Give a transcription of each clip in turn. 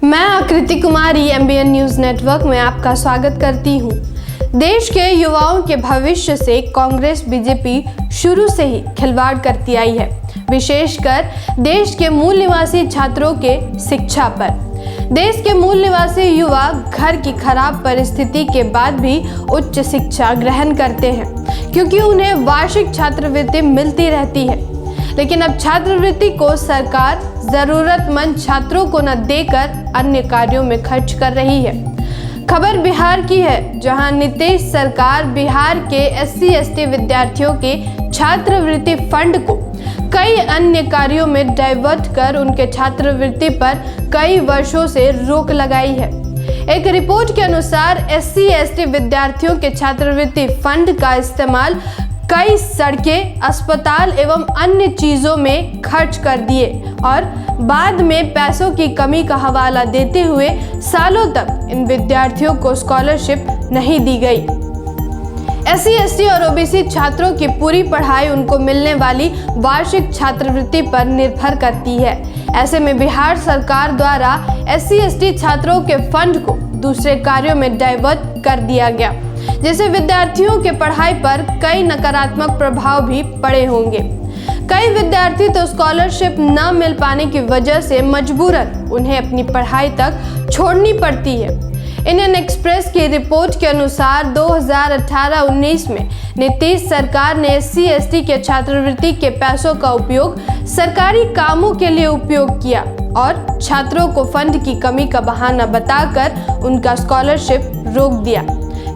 मैं आकृति कुमारी MBN news network में आपका स्वागत करती हूं। देश के युवाओं के भविष्य से कांग्रेस बीजेपी शुरू से ही खिलवाड़ करती आई है, विशेषकर देश के मूल निवासी छात्रों के शिक्षा पर। देश के मूल निवासी युवा घर की खराब परिस्थिति के बाद भी उच्च शिक्षा ग्रहण करते हैं, क्योंकि उन्हें वार्षिक छात्रवृत्ति मिलती रहती है। लेकिन अब छात्रवृत्ति को सरकार जरूरतमंद छात्रों को न देकर अन्य कार्यों में खर्च कर रही है। खबर बिहार की है, जहां नीतीश सरकार बिहार के SC/ST विद्यार्थियों के छात्रवृत्ति फंड को कई अन्य कार्यों में डाइवर्ट कर उनके छात्रवृत्ति पर कई वर्षों से रोक लगाई है। एक रिपोर्ट के अनुसार SC/ST विद्यार्थियों के छात्रवृत्ति फंड का इस्तेमाल कई सड़कें, अस्पताल एवं अन्य चीजों में खर्च कर दिए और बाद में पैसों की कमी का हवाला देते हुए सालों तक इन विद्यार्थियों को स्कॉलरशिप नहीं दी गई। SC/ST और OBC छात्रों की पूरी पढ़ाई उनको मिलने वाली वार्षिक छात्रवृत्ति पर निर्भर करती है। ऐसे में बिहार सरकार द्वारा SC/ST छात्रों के फंड को दूसरे कार्यों में डाइवर्ट कर दिया गया, जिससे विद्यार्थियों के पढ़ाई पर कई नकारात्मक प्रभाव भी पड़े होंगे। कई विद्यार्थी तो स्कॉलरशिप न मिल पाने की वजह से मजबूरन उन्हें अपनी पढ़ाई तक छोड़नी पड़ती है। इंडियन एक्सप्रेस की रिपोर्ट के अनुसार 2018-19 में नीतीश सरकार ने SC/ST के छात्रवृत्ति के पैसों का उपयोग सरकारी कामों के लिए उपयोग किया और छात्रों को फंड की कमी का बहाना बताकर उनका स्कॉलरशिप रोक दिया।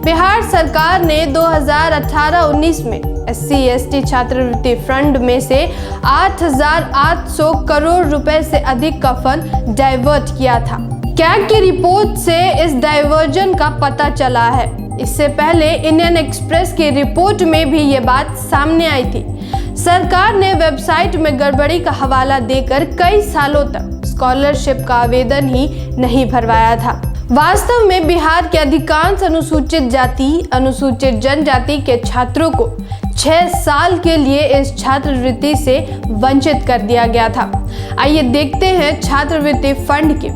बिहार सरकार ने 2018-19 में SC/ST छात्रवृत्ति फंड में से 8,800 करोड़ रुपए से अधिक का फंड डाइवर्ट किया था। कैग की रिपोर्ट से इस डाइवर्जन का पता चला है। इससे पहले इंडियन एक्सप्रेस की रिपोर्ट में भी ये बात सामने आई थी। सरकार ने वेबसाइट में गड़बड़ी का हवाला देकर कई सालों तक स्कॉलरशिप का आवेदन ही नहीं भरवाया था। वास्तव में बिहार के अधिकांश अनुसूचित जाति, अनुसूचित जनजाति के छात्रों को 6 साल के लिए इस छात्रवृत्ति से वंचित कर दिया गया था। आइए देखते हैं छात्रवृत्ति फंड के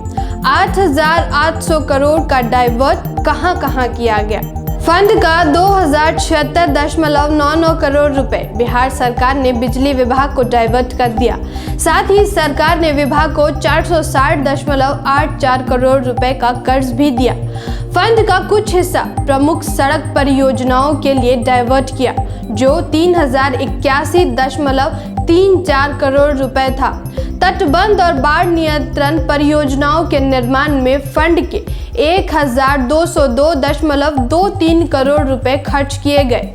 8,800 करोड़ का डाइवर्ट कहां-कहां किया गया। फंड का 2,076.99 करोड़ रुपए बिहार सरकार ने बिजली विभाग को डाइवर्ट कर दिया। साथ ही सरकार ने विभाग को 460.84 करोड़ रुपए का कर्ज भी दिया। फंड का कुछ हिस्सा प्रमुख सड़क परियोजनाओं के लिए डाइवर्ट किया, जो 3,081.34 करोड़ रुपए था। तटबंध और बाढ़ नियंत्रण परियोजनाओं के निर्माण में फंड के 1,202.23 करोड़ रुपए खर्च किए गए।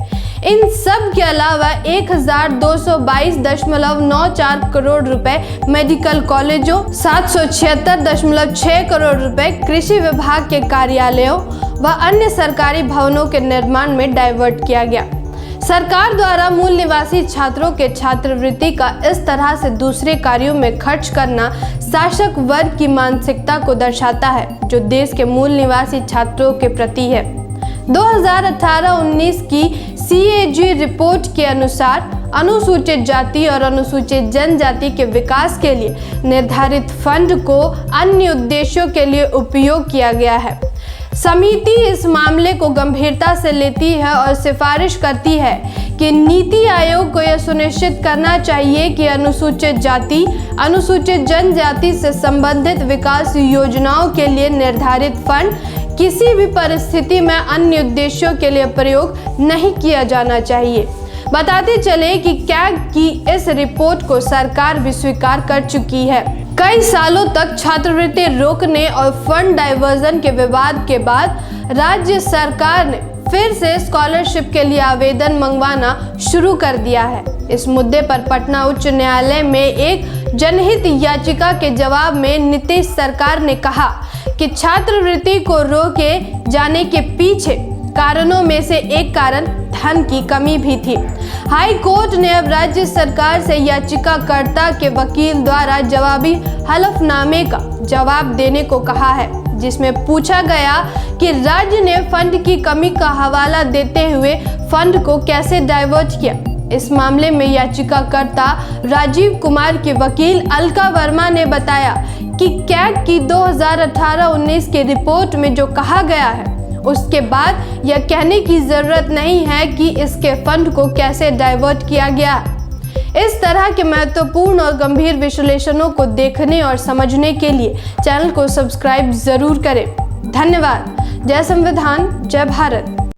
इन सब के अलावा 1,222.94 करोड़ रुपए मेडिकल कॉलेजों, 776.6 करोड़ रुपए कृषि विभाग के कार्यालयों व अन्य सरकारी भवनों के निर्माण में डाइवर्ट किया गया। सरकार द्वारा मूल निवासी छात्रों के छात्रवृत्ति का इस तरह से दूसरे कार्यों में खर्च करना शासक वर्ग की मानसिकता को दर्शाता है, जो देश के मूल निवासी छात्रों के प्रति है। 2018-19 की CAG रिपोर्ट के अनुसार अनुसूचित जाति और अनुसूचित जनजाति के विकास के लिए निर्धारित फंड को अन्य उद्देश्यों के लिए उपयोग किया गया है। समिति इस मामले को गंभीरता से लेती है और सिफारिश करती है कि नीति आयोग को यह सुनिश्चित करना चाहिए कि अनुसूचित जाति, अनुसूचित जनजाति से संबंधित विकास योजनाओं के लिए निर्धारित फंड किसी भी परिस्थिति में अन्य उद्देश्यों के लिए प्रयोग नहीं किया जाना चाहिए। बताते चले कि कैग की इस रिपोर्ट को सरकार भी स्वीकार कर चुकी है। कई सालों तक छात्रवृत्ति रोकने और फंड डाइवर्जन के विवाद के बाद राज्य सरकार ने फिर से स्कॉलरशिप के लिए आवेदन मंगवाना शुरू कर दिया है। इस मुद्दे पर पटना उच्च न्यायालय में एक जनहित याचिका के जवाब में नीतीश सरकार ने कहा कि छात्रवृत्ति को रोके जाने के पीछे कारणों में से एक कारण धन की कमी भी थी। हाई कोर्ट ने अब राज्य सरकार से याचिकाकर्ता के वकील द्वारा जवाबी हलफनामे का जवाब देने को कहा है, जिसमें पूछा गया कि राज्य ने फंड की कमी का हवाला देते हुए फंड को कैसे डाइवर्ट किया। इस मामले में याचिकाकर्ता राजीव कुमार के वकील अलका वर्मा ने बताया कि कैग की 2018-19 की रिपोर्ट में जो कहा गया है उसके बाद यह कहने की जरूरत नहीं है कि इसके फंड को कैसे डाइवर्ट किया गया। इस तरह के महत्वपूर्ण और गंभीर विश्लेषणों को देखने और समझने के लिए चैनल को सब्सक्राइब जरूर करें। धन्यवाद। जय संविधान, जय भारत।